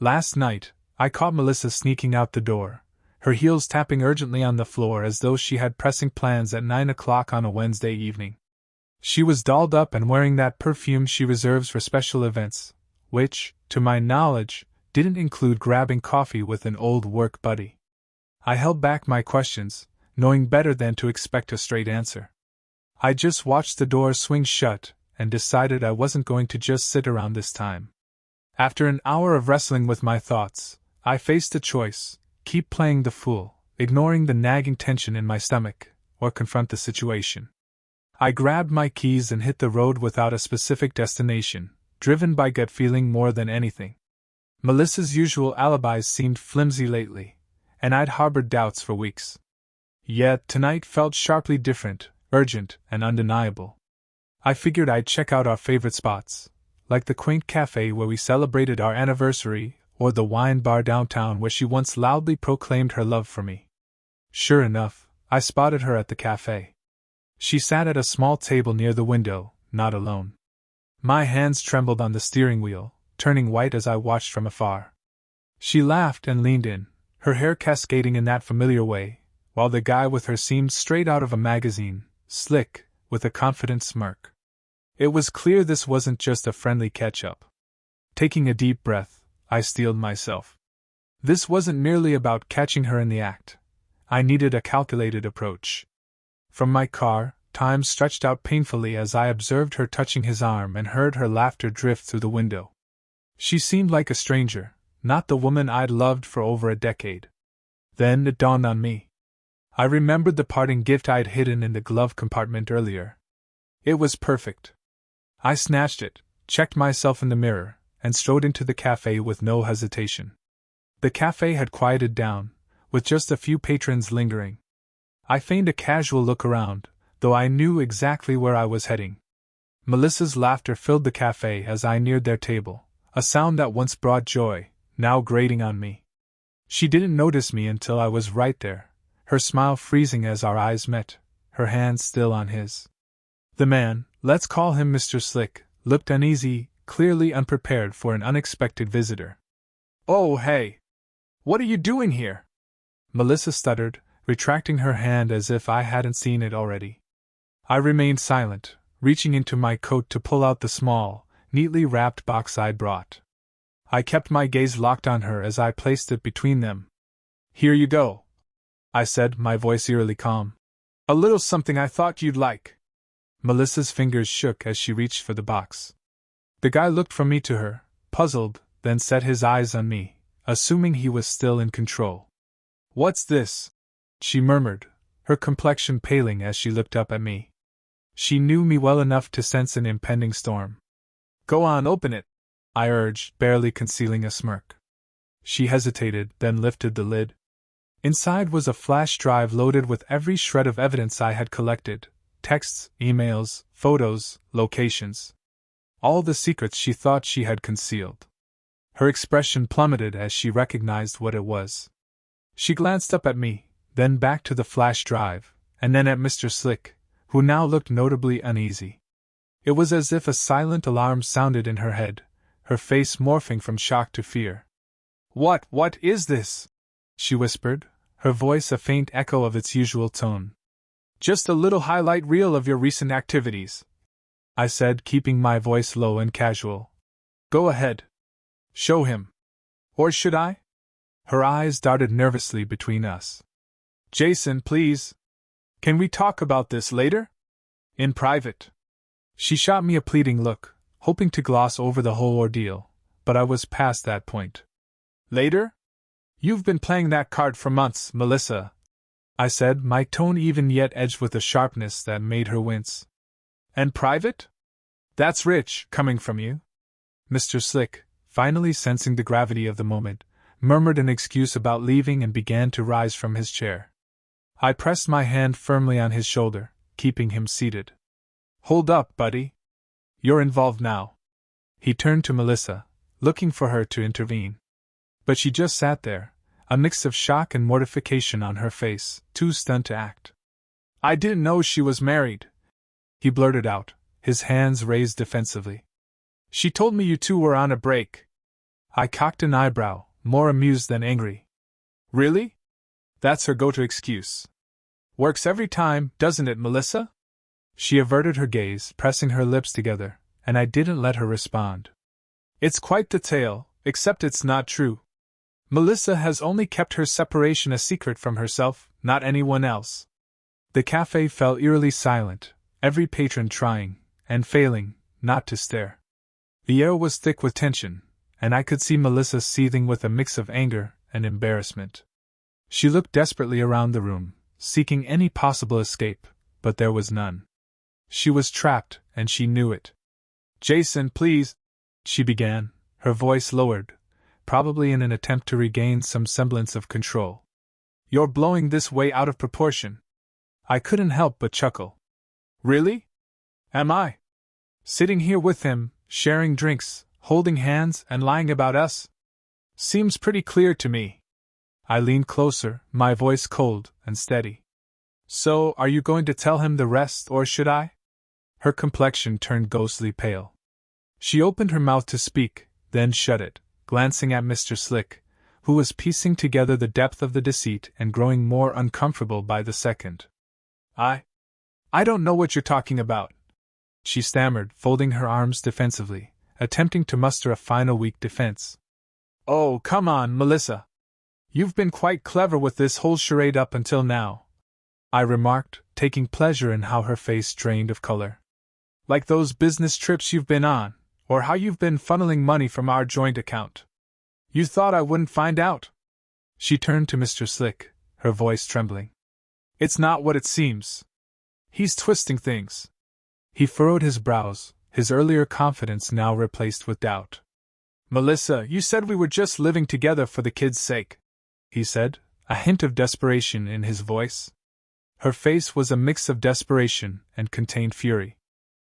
Last night, I caught Melissa sneaking out the door, her heels tapping urgently on the floor as though she had pressing plans at 9 o'clock on a Wednesday evening. She was dolled up and wearing that perfume she reserves for special events, which, to my knowledge, didn't include grabbing coffee with an old work buddy. I held back my questions, knowing better than to expect a straight answer. I just watched the door swing shut and decided I wasn't going to just sit around this time. After an hour of wrestling with my thoughts, I faced a choice: keep playing the fool, ignoring the nagging tension in my stomach, or confront the situation. I grabbed my keys and hit the road without a specific destination, driven by gut feeling more than anything. Melissa's usual alibis seemed flimsy lately, and I'd harbored doubts for weeks. Yet tonight felt sharply different, urgent, and undeniable. I figured I'd check out our favorite spots, like the quaint café where we celebrated our anniversary, or the wine bar downtown where she once loudly proclaimed her love for me. Sure enough, I spotted her at the café. She sat at a small table near the window, not alone. My hands trembled on the steering wheel, turning white as I watched from afar. She laughed and leaned in, her hair cascading in that familiar way, while the guy with her seemed straight out of a magazine, slick, with a confident smirk. It was clear this wasn't just a friendly catch-up. Taking a deep breath, I steeled myself. This wasn't merely about catching her in the act. I needed a calculated approach. From my car, time stretched out painfully as I observed her touching his arm and heard her laughter drift through the window. She seemed like a stranger, not the woman I'd loved for over a decade. Then it dawned on me. I remembered the parting gift I'd hidden in the glove compartment earlier. It was perfect. I snatched it, checked myself in the mirror, and strode into the cafe with no hesitation. The cafe had quieted down, with just a few patrons lingering. I feigned a casual look around, though I knew exactly where I was heading. Melissa's laughter filled the cafe as I neared their table, a sound that once brought joy, now grating on me. She didn't notice me until I was right there, her smile freezing as our eyes met, her hand still on his. The man, let's call him Mr. Slick, looked uneasy, clearly unprepared for an unexpected visitor. "Oh, hey! What are you doing here?" Melissa stuttered, retracting her hand as if I hadn't seen it already. I remained silent, reaching into my coat to pull out the small, neatly wrapped box I'd brought. I kept my gaze locked on her as I placed it between them. "Here you go," I said, my voice eerily calm. "A little something I thought you'd like." Melissa's fingers shook as she reached for the box. The guy looked from me to her, puzzled, then set his eyes on me, assuming he was still in control. "What's this?" she murmured, her complexion paling as she looked up at me. She knew me well enough to sense an impending storm. "Go on, open it," I urged, barely concealing a smirk. She hesitated, then lifted the lid. Inside was a flash drive loaded with every shred of evidence I had collected: texts, emails, photos, locations. All the secrets she thought she had concealed. Her expression plummeted as she recognized what it was. She glanced up at me, then back to the flash drive, and then at Mr. Slick, who now looked notably uneasy. It was as if a silent alarm sounded in her head, her face morphing from shock to fear. What is this?" she whispered, her voice a faint echo of its usual tone. "Just a little highlight reel of your recent activities," I said, keeping my voice low and casual. "Go ahead. Show him. Or should I?" Her eyes darted nervously between us. "Jason, please. Can we talk about this later? In private." She shot me a pleading look, hoping to gloss over the whole ordeal, but I was past that point. "Later? You've been playing that card for months, Melissa," I said, my tone even yet edged with a sharpness that made her wince. "And private? That's rich, coming from you." Mr. Slick, finally sensing the gravity of the moment, murmured an excuse about leaving and began to rise from his chair. I pressed my hand firmly on his shoulder, keeping him seated. "Hold up, buddy. You're involved now." He turned to Melissa, looking for her to intervene. But she just sat there, a mix of shock and mortification on her face, too stunned to act. "I didn't know she was married," he blurted out, his hands raised defensively. "She told me you two were on a break." I cocked an eyebrow, more amused than angry. Really? That's her go-to excuse. Works every time, doesn't it, Melissa? She averted her gaze, pressing her lips together, and I didn't let her respond. It's quite the tale, except it's not true. Melissa has only kept her separation a secret from herself, not anyone else. The café fell eerily silent, every patron trying, and failing, not to stare. The air was thick with tension, and I could see Melissa seething with a mix of anger and embarrassment. She looked desperately around the room, seeking any possible escape, but there was none. She was trapped, and she knew it. Jason, please, she began, her voice lowered, probably in an attempt to regain some semblance of control. You're blowing this way out of proportion. I couldn't help but chuckle. Really? Am I? Sitting here with him, sharing drinks, holding hands, and lying about us? Seems pretty clear to me. I leaned closer, my voice cold and steady. So, are you going to tell him the rest, or should I? Her complexion turned ghostly pale. She opened her mouth to speak, then shut it, glancing at Mr. Slick, who was piecing together the depth of the deceit and growing more uncomfortable by the second. I don't know what you're talking about, she stammered, folding her arms defensively, attempting to muster a final weak defense. Oh, come on, Melissa. You've been quite clever with this whole charade up until now, I remarked, taking pleasure in how her face drained of color. Like those business trips you've been on, or how you've been funneling money from our joint account. You thought I wouldn't find out? She turned to Mr. Slick, her voice trembling. It's not what it seems. He's twisting things. He furrowed his brows, his earlier confidence now replaced with doubt. Melissa, you said we were just living together for the kid's sake, he said, a hint of desperation in his voice. Her face was a mix of desperation and contained fury.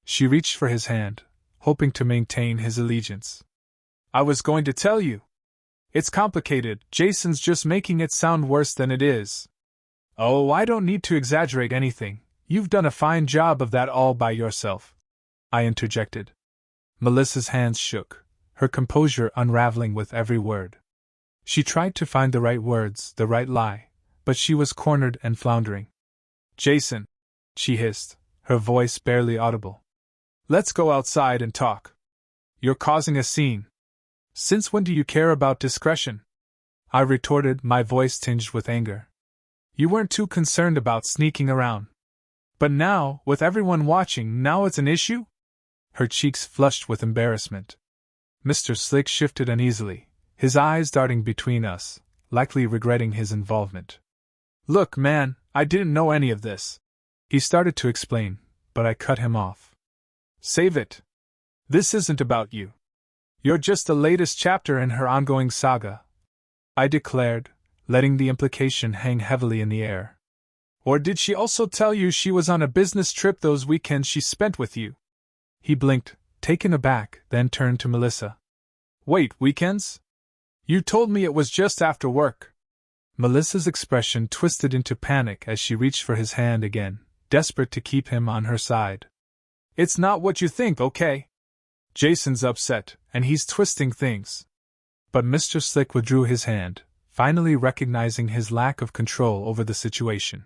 She reached for his hand, hoping to maintain his allegiance. I was going to tell you. It's complicated, Jason's just making it sound worse than it is. Oh, I don't need to exaggerate anything, you've done a fine job of that all by yourself, I interjected. Melissa's hands shook, her composure unraveling with every word. She tried to find the right words, the right lie, but she was cornered and floundering. Jason, she hissed, her voice barely audible. Let's go outside and talk. You're causing a scene. Since when do you care about discretion? I retorted, my voice tinged with anger. You weren't too concerned about sneaking around. But now, with everyone watching, now it's an issue? Her cheeks flushed with embarrassment. Mr. Slick shifted uneasily, his eyes darting between us, likely regretting his involvement. Look, man, I didn't know any of this. He started to explain, but I cut him off. Save it. This isn't about you. You're just the latest chapter in her ongoing saga, I declared, letting the implication hang heavily in the air. Or did she also tell you she was on a business trip those weekends she spent with you? He blinked, taken aback, then turned to Melissa. Wait, weekends? You told me it was just after work. Melissa's expression twisted into panic as she reached for his hand again, desperate to keep him on her side. It's not what you think, okay? Jason's upset, and he's twisting things. But Mr. Slick withdrew his hand, finally recognizing his lack of control over the situation.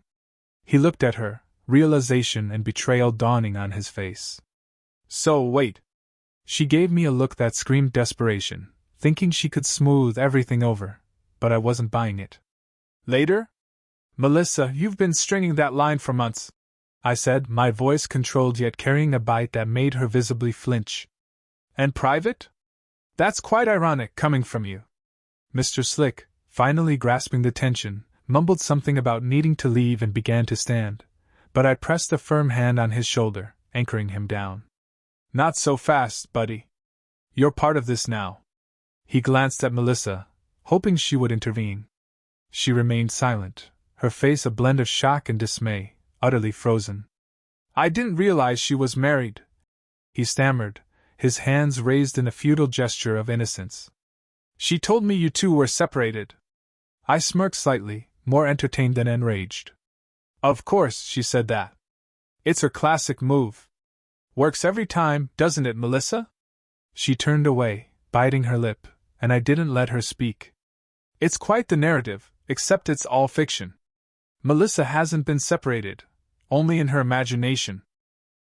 He looked at her, realization and betrayal dawning on his face. So, wait. She gave me a look that screamed desperation, thinking she could smooth everything over, but I wasn't buying it. Later? Melissa, you've been stringing that line for months, I said, my voice controlled yet carrying a bite that made her visibly flinch. And private? That's quite ironic coming from you. Mr. Slick, finally grasping the tension, mumbled something about needing to leave and began to stand, but I pressed a firm hand on his shoulder, anchoring him down. Not so fast, buddy. You're part of this now. He glanced at Melissa, hoping she would intervene. She remained silent, her face a blend of shock and dismay, utterly frozen. I didn't realize she was married, he stammered, his hands raised in a futile gesture of innocence. She told me you two were separated. I smirked slightly, more entertained than enraged. Of course, she said that. It's her classic move. Works every time, doesn't it, Melissa? She turned away, biting her lip, and I didn't let her speak. It's quite the narrative, except it's all fiction. Melissa hasn't been separated, only in her imagination.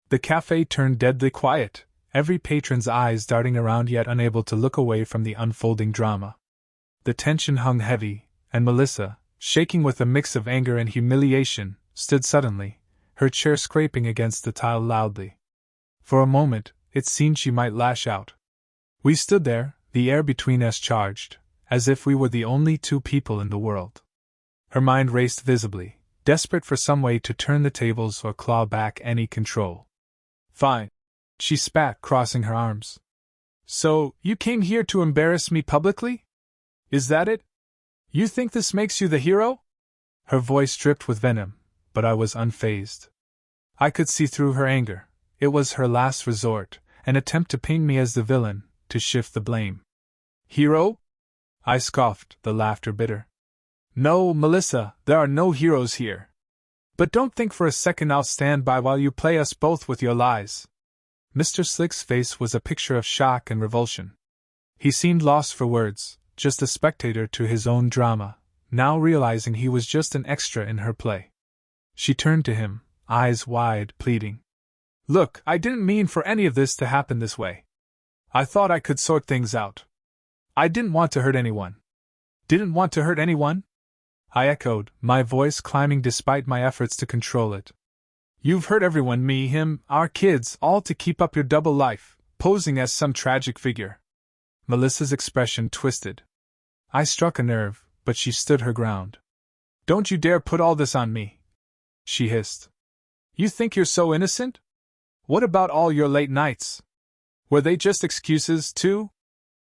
The cafe turned deadly quiet, every patron's eyes darting around yet unable to look away from the unfolding drama. The tension hung heavy, and Melissa, shaking with a mix of anger and humiliation, stood suddenly, her chair scraping against the tile loudly. For a moment, it seemed she might lash out. We stood there, the air between us charged, as if we were the only two people in the world. Her mind raced visibly, desperate for some way to turn the tables or claw back any control. Fine, she spat, crossing her arms. So, you came here to embarrass me publicly? Is that it? You think this makes you the hero? Her voice dripped with venom, but I was unfazed. I could see through her anger. It was her last resort, an attempt to paint me as the villain, to shift the blame. Hero? I scoffed, the laughter bitter. No, Melissa, there are no heroes here. But don't think for a second I'll stand by while you play us both with your lies. Mr. Slick's face was a picture of shock and revulsion. He seemed lost for words, just a spectator to his own drama, now realizing he was just an extra in her play. She turned to him, eyes wide, pleading. Look, I didn't mean for any of this to happen this way. I thought I could sort things out. I didn't want to hurt anyone. Didn't want to hurt anyone? I echoed, my voice climbing despite my efforts to control it. You've hurt everyone, me, him, our kids, all to keep up your double life, posing as some tragic figure. Melissa's expression twisted. I struck a nerve, but she stood her ground. Don't you dare put all this on me, she hissed. You think you're so innocent? What about all your late nights? Were they just excuses, too?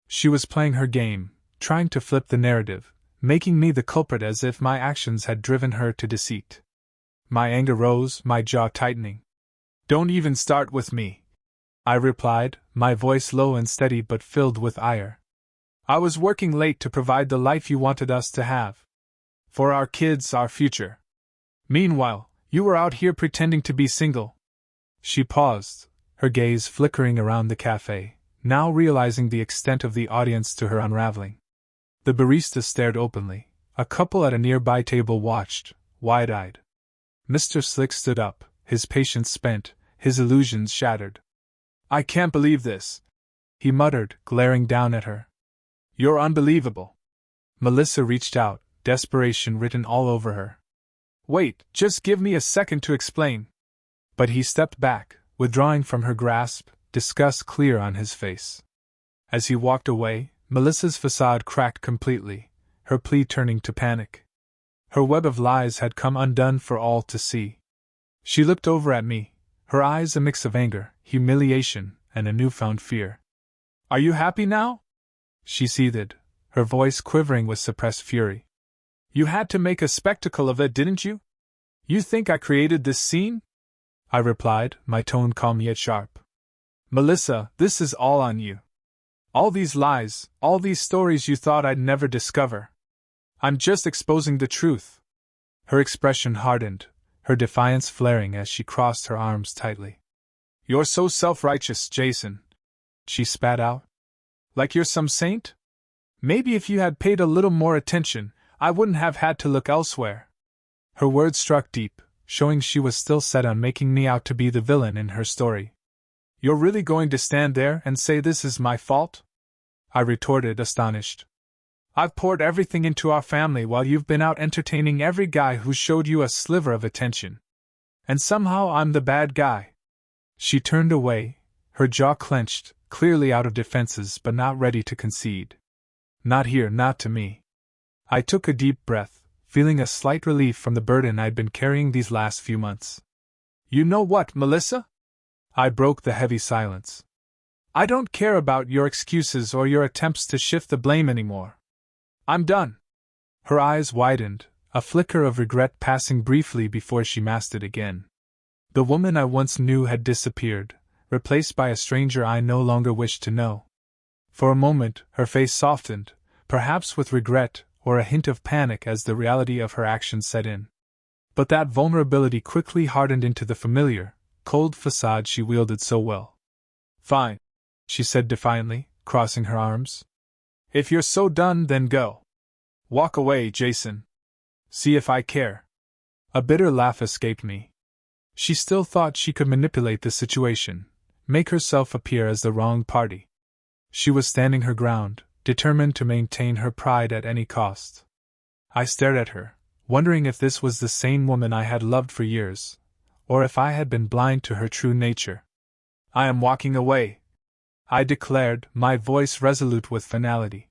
She was playing her game, trying to flip the narrative, making me the culprit as if my actions had driven her to deceit. My anger rose, my jaw tightening. Don't even start with me, I replied, my voice low and steady but filled with ire. I was working late to provide the life you wanted us to have. For our kids, our future. Meanwhile, you were out here pretending to be single. She paused, her gaze flickering around the cafe, now realizing the extent of the audience to her unraveling. The barista stared openly. A couple at a nearby table watched, wide-eyed. Mr. Slick stood up, his patience spent, his illusions shattered. I can't believe this, he muttered, glaring down at her. You're unbelievable. Melissa reached out, desperation written all over her. Wait, just give me a second to explain. But he stepped back, withdrawing from her grasp, disgust clear on his face. As he walked away, Melissa's facade cracked completely, her plea turning to panic. Her web of lies had come undone for all to see. She looked over at me, her eyes a mix of anger, humiliation, and a newfound fear. Are you happy now? She seethed, her voice quivering with suppressed fury. You had to make a spectacle of it, didn't you? You think I created this scene? I replied, my tone calm yet sharp. Melissa, this is all on you. All these lies, all these stories you thought I'd never discover. I'm just exposing the truth. Her expression hardened, her defiance flaring as she crossed her arms tightly. You're so self-righteous, Jason, she spat out. Like you're some saint? Maybe if you had paid a little more attention, I wouldn't have had to look elsewhere. Her words struck deep, showing she was still set on making me out to be the villain in her story. You're really going to stand there and say this is my fault? I retorted, astonished. I've poured everything into our family while you've been out entertaining every guy who showed you a sliver of attention. And somehow I'm the bad guy. She turned away, her jaw clenched, clearly out of defenses but not ready to concede. Not here, not to me. I took a deep breath, feeling a slight relief from the burden I'd been carrying these last few months. You know what, Melissa? I broke the heavy silence. I don't care about your excuses or your attempts to shift the blame anymore. I'm done. Her eyes widened, a flicker of regret passing briefly before she masked it again. The woman I once knew had disappeared, replaced by a stranger I no longer wished to know. For a moment, her face softened, perhaps with regret or a hint of panic as the reality of her actions set in. But that vulnerability quickly hardened into the familiar, cold facade she wielded so well. Fine, she said defiantly, crossing her arms. If you're so done, then go. Walk away, Jason. See if I care. A bitter laugh escaped me. She still thought she could manipulate the situation, make herself appear as the wrong party. She was standing her ground, determined to maintain her pride at any cost. I stared at her, wondering if this was the same woman I had loved for years, or if I had been blind to her true nature. I am walking away, I declared, my voice resolute with finality.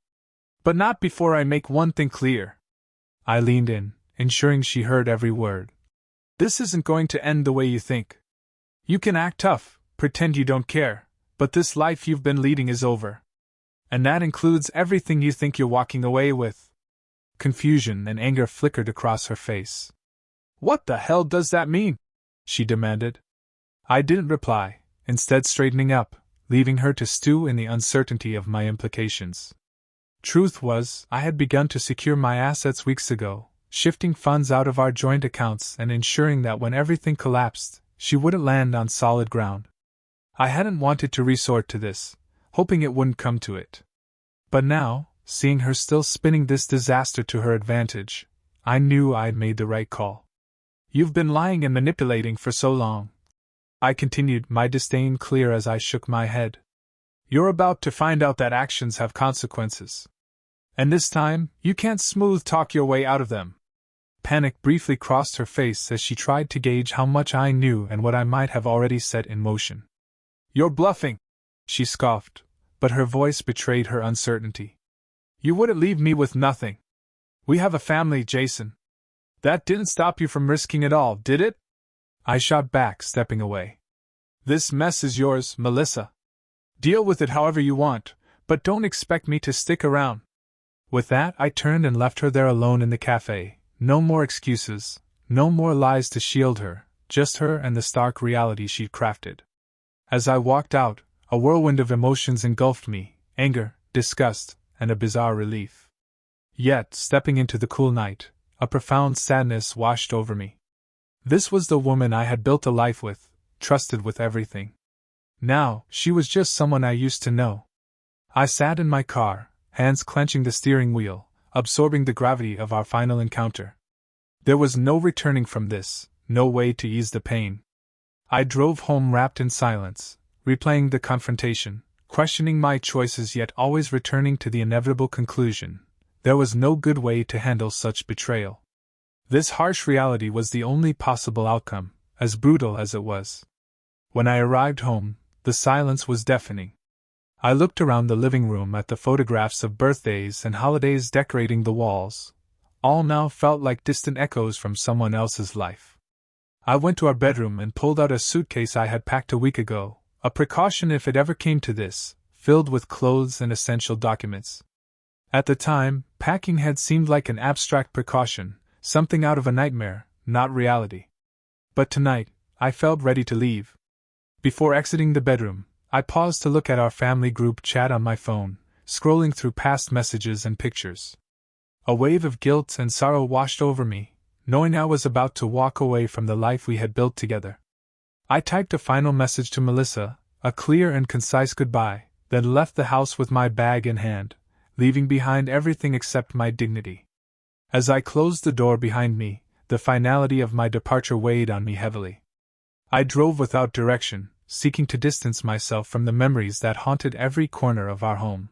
But not before I make one thing clear. I leaned in, ensuring she heard every word. This isn't going to end the way you think. You can act tough, pretend you don't care, but this life you've been leading is over. And that includes everything you think you're walking away with. Confusion and anger flickered across her face. What the hell does that mean? She demanded. I didn't reply, instead straightening up, leaving her to stew in the uncertainty of my implications. Truth was, I had begun to secure my assets weeks ago, shifting funds out of our joint accounts and ensuring that when everything collapsed, she wouldn't land on solid ground. I hadn't wanted to resort to this, hoping it wouldn't come to it. But now, seeing her still spinning this disaster to her advantage, I knew I'd made the right call. You've been lying and manipulating for so long, I continued, my disdain clear as I shook my head. You're about to find out that actions have consequences. And this time, you can't smooth talk your way out of them. Panic briefly crossed her face as she tried to gauge how much I knew and what I might have already set in motion. You're bluffing, she scoffed, but her voice betrayed her uncertainty. You wouldn't leave me with nothing. We have a family, Jason. That didn't stop you from risking it all, did it? I shot back, stepping away. This mess is yours, Melissa. Deal with it however you want, but don't expect me to stick around. With that, I turned and left her there alone in the café. No more excuses, no more lies to shield her, just her and the stark reality she'd crafted. As I walked out, a whirlwind of emotions engulfed me, anger, disgust, and a bizarre relief. Yet, stepping into the cool night, a profound sadness washed over me. This was the woman I had built a life with, trusted with everything. Now, she was just someone I used to know. I sat in my car, hands clenching the steering wheel, absorbing the gravity of our final encounter. There was no returning from this, no way to ease the pain. I drove home wrapped in silence, replaying the confrontation, questioning my choices yet always returning to the inevitable conclusion. There was no good way to handle such betrayal. This harsh reality was the only possible outcome, as brutal as it was. When I arrived home, the silence was deafening. I looked around the living room at the photographs of birthdays and holidays decorating the walls. All now felt like distant echoes from someone else's life. I went to our bedroom and pulled out a suitcase I had packed a week ago, a precaution if it ever came to this, filled with clothes and essential documents. At the time, packing had seemed like an abstract precaution, something out of a nightmare, not reality. But tonight, I felt ready to leave. Before exiting the bedroom, I paused to look at our family group chat on my phone, scrolling through past messages and pictures. A wave of guilt and sorrow washed over me, knowing I was about to walk away from the life we had built together. I typed a final message to Melissa, a clear and concise goodbye, then left the house with my bag in hand, leaving behind everything except my dignity. As I closed the door behind me, the finality of my departure weighed on me heavily. I drove without direction, seeking to distance myself from the memories that haunted every corner of our home.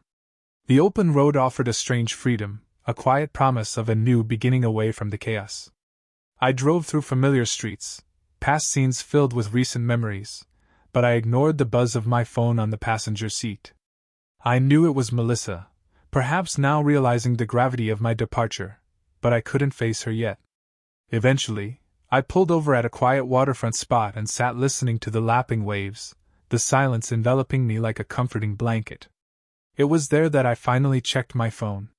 The open road offered a strange freedom, a quiet promise of a new beginning away from the chaos. I drove through familiar streets, past scenes filled with recent memories, but I ignored the buzz of my phone on the passenger seat. I knew it was Melissa, perhaps now realizing the gravity of my departure, but I couldn't face her yet. Eventually, I pulled over at a quiet waterfront spot and sat listening to the lapping waves, the silence enveloping me like a comforting blanket. It was there that I finally checked my phone.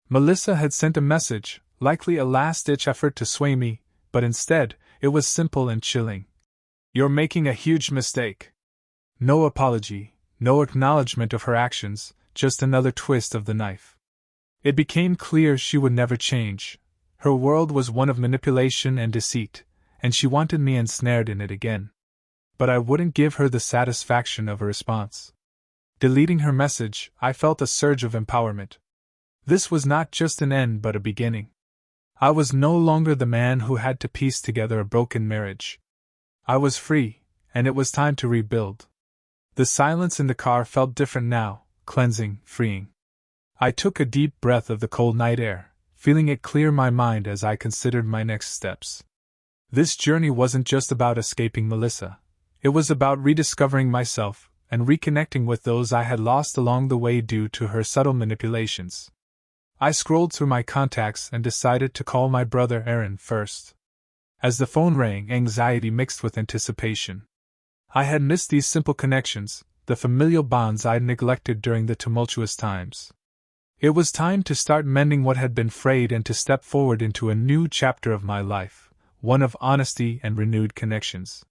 Melissa had sent a message, likely a last-ditch effort to sway me, but instead, it was simple and chilling. You're making a huge mistake. No apology, no acknowledgement of her actions, just another twist of the knife. It became clear she would never change. Her world was one of manipulation and deceit, and she wanted me ensnared in it again. But I wouldn't give her the satisfaction of a response. Deleting her message, I felt a surge of empowerment, This was not just an end but a beginning. I was no longer the man who had to piece together a broken marriage. I was free, and it was time to rebuild. The silence in the car felt different now, cleansing, freeing. I took a deep breath of the cold night air, feeling it clear my mind as I considered my next steps. This journey wasn't just about escaping Melissa. It was about rediscovering myself and reconnecting with those I had lost along the way due to her subtle manipulations. I scrolled through my contacts and decided to call my brother Aaron first. As the phone rang, anxiety mixed with anticipation. I had missed these simple connections, the familial bonds I'd neglected during the tumultuous times. It was time to start mending what had been frayed and to step forward into a new chapter of my life, one of honesty and renewed connections.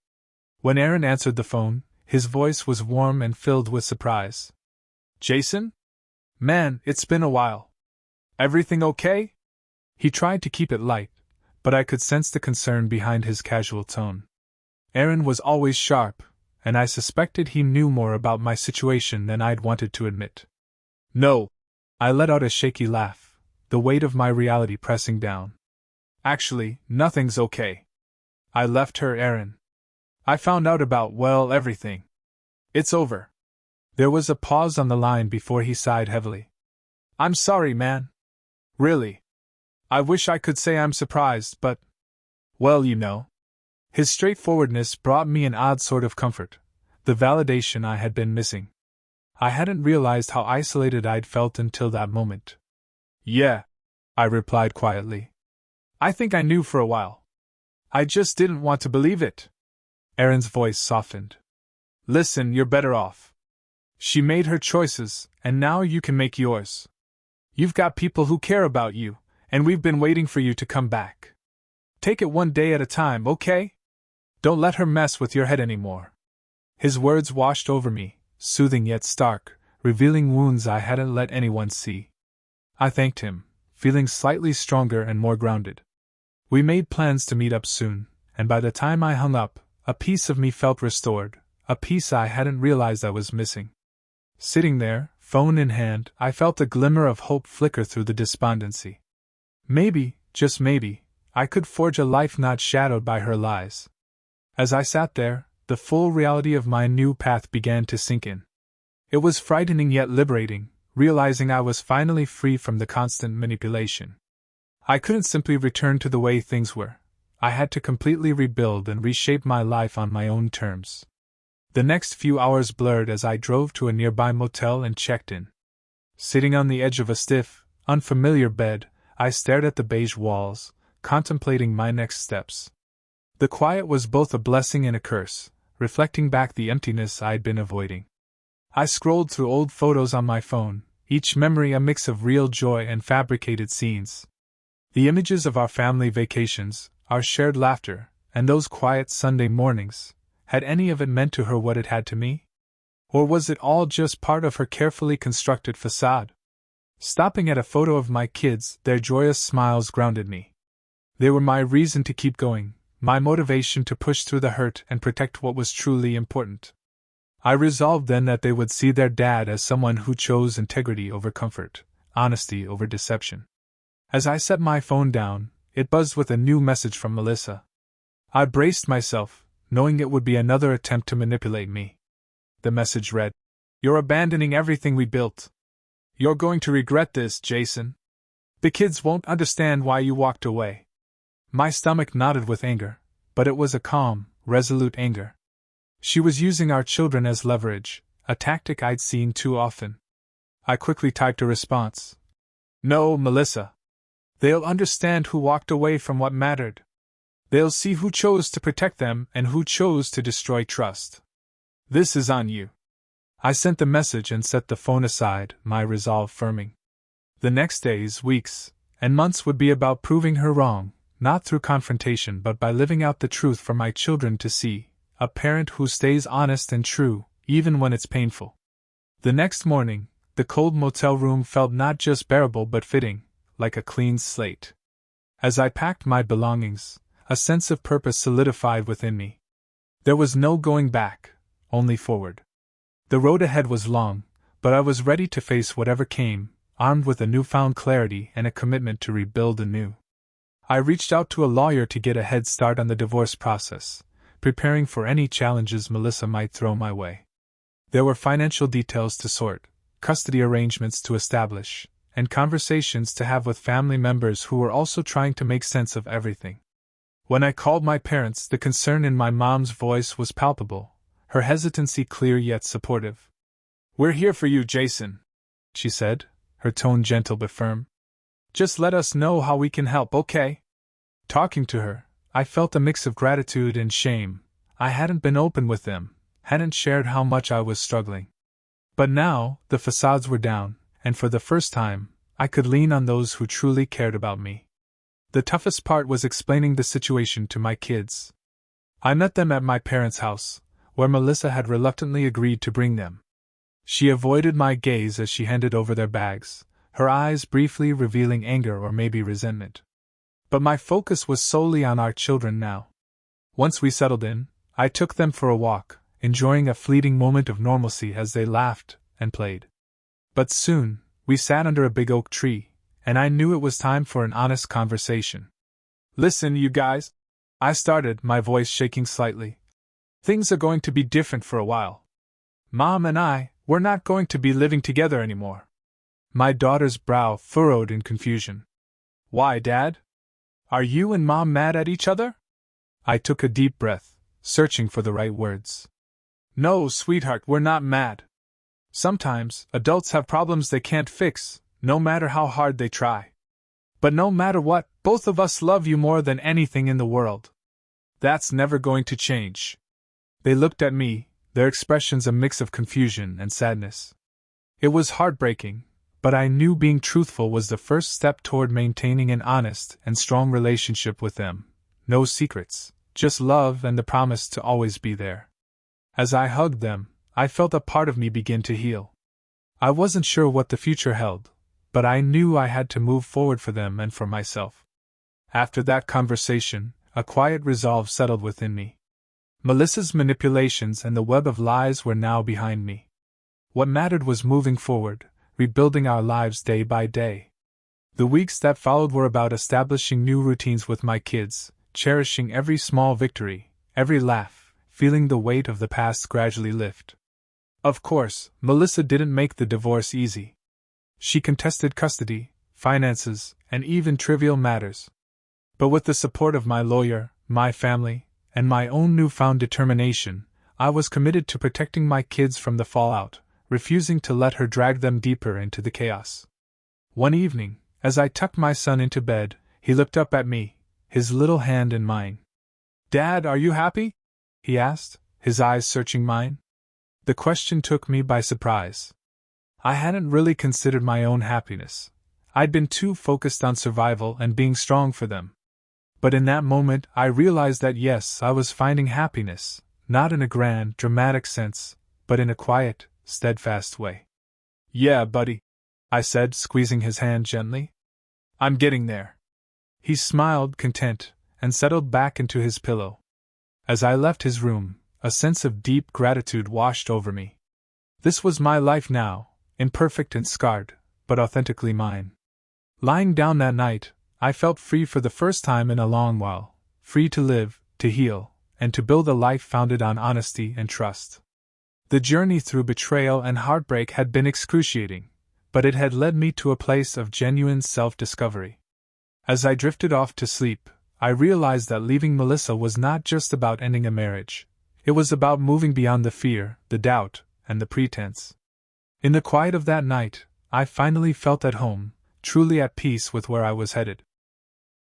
When Aaron answered the phone, his voice was warm and filled with surprise. "Jason? Man, it's been a while. Everything okay?" He tried to keep it light, but I could sense the concern behind his casual tone. Aaron was always sharp, and I suspected he knew more about my situation than I'd wanted to admit. "No." I let out a shaky laugh, the weight of my reality pressing down. "Actually, nothing's okay. I left her, Aaron. I found out about, well, everything. It's over." There was a pause on the line before he sighed heavily. "I'm sorry, man. Really. I wish I could say I'm surprised, but... well, you know." His straightforwardness brought me an odd sort of comfort, the validation I had been missing. I hadn't realized how isolated I'd felt until that moment. "Yeah," I replied quietly. "I think I knew for a while. I just didn't want to believe it." Aaron's voice softened. "Listen, you're better off. She made her choices, and now you can make yours. You've got people who care about you, and we've been waiting for you to come back. Take it one day at a time, okay? Don't let her mess with your head anymore." His words washed over me, soothing yet stark, revealing wounds I hadn't let anyone see. I thanked him, feeling slightly stronger and more grounded. We made plans to meet up soon, and by the time I hung up, a piece of me felt restored, a piece I hadn't realized I was missing. Sitting there, phone in hand, I felt a glimmer of hope flicker through the despondency. Maybe, just maybe, I could forge a life not shadowed by her lies. As I sat there, the full reality of my new path began to sink in. It was frightening yet liberating, realizing I was finally free from the constant manipulation. I couldn't simply return to the way things were. I had to completely rebuild and reshape my life on my own terms. The next few hours blurred as I drove to a nearby motel and checked in. Sitting on the edge of a stiff, unfamiliar bed, I stared at the beige walls, contemplating my next steps. The quiet was both a blessing and a curse, reflecting back the emptiness I'd been avoiding. I scrolled through old photos on my phone, each memory a mix of real joy and fabricated scenes. The images of our family vacations, our shared laughter, and those quiet Sunday mornings. Had any of it meant to her what it had to me? Or was it all just part of her carefully constructed facade? Stopping at a photo of my kids, their joyous smiles grounded me. They were my reason to keep going, my motivation to push through the hurt and protect what was truly important. I resolved then that they would see their dad as someone who chose integrity over comfort, honesty over deception. As I set my phone down, it buzzed with a new message from Melissa. I braced myself, knowing it would be another attempt to manipulate me. The message read, "You're abandoning everything we built. You're going to regret this, Jason. The kids won't understand why you walked away." My stomach knotted with anger, but it was a calm, resolute anger. She was using our children as leverage, a tactic I'd seen too often. I quickly typed a response. "No, Melissa. They'll understand who walked away from what mattered. They'll see who chose to protect them and who chose to destroy trust. This is on you." I sent the message and set the phone aside, my resolve firming. The next days, weeks, and months would be about proving her wrong, not through confrontation but by living out the truth for my children to see, a parent who stays honest and true, even when it's painful. The next morning, the cold motel room felt not just bearable but fitting, like a clean slate. As I packed my belongings, a sense of purpose solidified within me. There was no going back, only forward. The road ahead was long, but I was ready to face whatever came, armed with a newfound clarity and a commitment to rebuild anew. I reached out to a lawyer to get a head start on the divorce process, preparing for any challenges Melissa might throw my way. There were financial details to sort, custody arrangements to establish, and conversations to have with family members who were also trying to make sense of everything. When I called my parents, the concern in my mom's voice was palpable, her hesitancy clear yet supportive. "We're here for you, Jason," she said, her tone gentle but firm. "Just let us know how we can help, okay?" Talking to her, I felt a mix of gratitude and shame. I hadn't been open with them, hadn't shared how much I was struggling. But now, the facades were down, and for the first time, I could lean on those who truly cared about me. The toughest part was explaining the situation to my kids. I met them at my parents' house, where Melissa had reluctantly agreed to bring them. She avoided my gaze as she handed over their bags, her eyes briefly revealing anger or maybe resentment. But my focus was solely on our children now. Once we settled in, I took them for a walk, enjoying a fleeting moment of normalcy as they laughed and played. But soon, we sat under a big oak tree, and I knew it was time for an honest conversation. "Listen, you guys," I started, my voice shaking slightly. "Things are going to be different for a while. Mom and we're not going to be living together anymore." My daughter's brow furrowed in confusion. "Why, Dad? Are you and Mom mad at each other?" I took a deep breath, searching for the right words. "No, sweetheart, we're not mad. Sometimes, adults have problems they can't fix, no matter how hard they try. But no matter what, both of us love you more than anything in the world. That's never going to change." They looked at me, their expressions a mix of confusion and sadness. It was heartbreaking, but I knew being truthful was the first step toward maintaining an honest and strong relationship with them. No secrets, just love and the promise to always be there. As I hugged them, I felt a part of me begin to heal. I wasn't sure what the future held, but I knew I had to move forward for them and for myself. After that conversation, a quiet resolve settled within me. Melissa's manipulations and the web of lies were now behind me. What mattered was moving forward, rebuilding our lives day by day. The weeks that followed were about establishing new routines with my kids, cherishing every small victory, every laugh, feeling the weight of the past gradually lift. Of course, Melissa didn't make the divorce easy. She contested custody, finances, and even trivial matters. But with the support of my lawyer, my family, and my own newfound determination, I was committed to protecting my kids from the fallout, refusing to let her drag them deeper into the chaos. One evening, as I tucked my son into bed, he looked up at me, his little hand in mine. "Dad, are you happy?" he asked, his eyes searching mine. The question took me by surprise. I hadn't really considered my own happiness. I'd been too focused on survival and being strong for them. But in that moment, I realized that yes, I was finding happiness, not in a grand, dramatic sense, but in a quiet, steadfast way. "Yeah, buddy," I said, squeezing his hand gently. "I'm getting there." He smiled, content, and settled back into his pillow. As I left his room, a sense of deep gratitude washed over me. This was my life now, imperfect and scarred, but authentically mine. Lying down that night, I felt free for the first time in a long while, free to live, to heal, and to build a life founded on honesty and trust. The journey through betrayal and heartbreak had been excruciating, but it had led me to a place of genuine self-discovery. As I drifted off to sleep, I realized that leaving Melissa was not just about ending a marriage. It was about moving beyond the fear, the doubt, and the pretense. In the quiet of that night, I finally felt at home, truly at peace with where I was headed.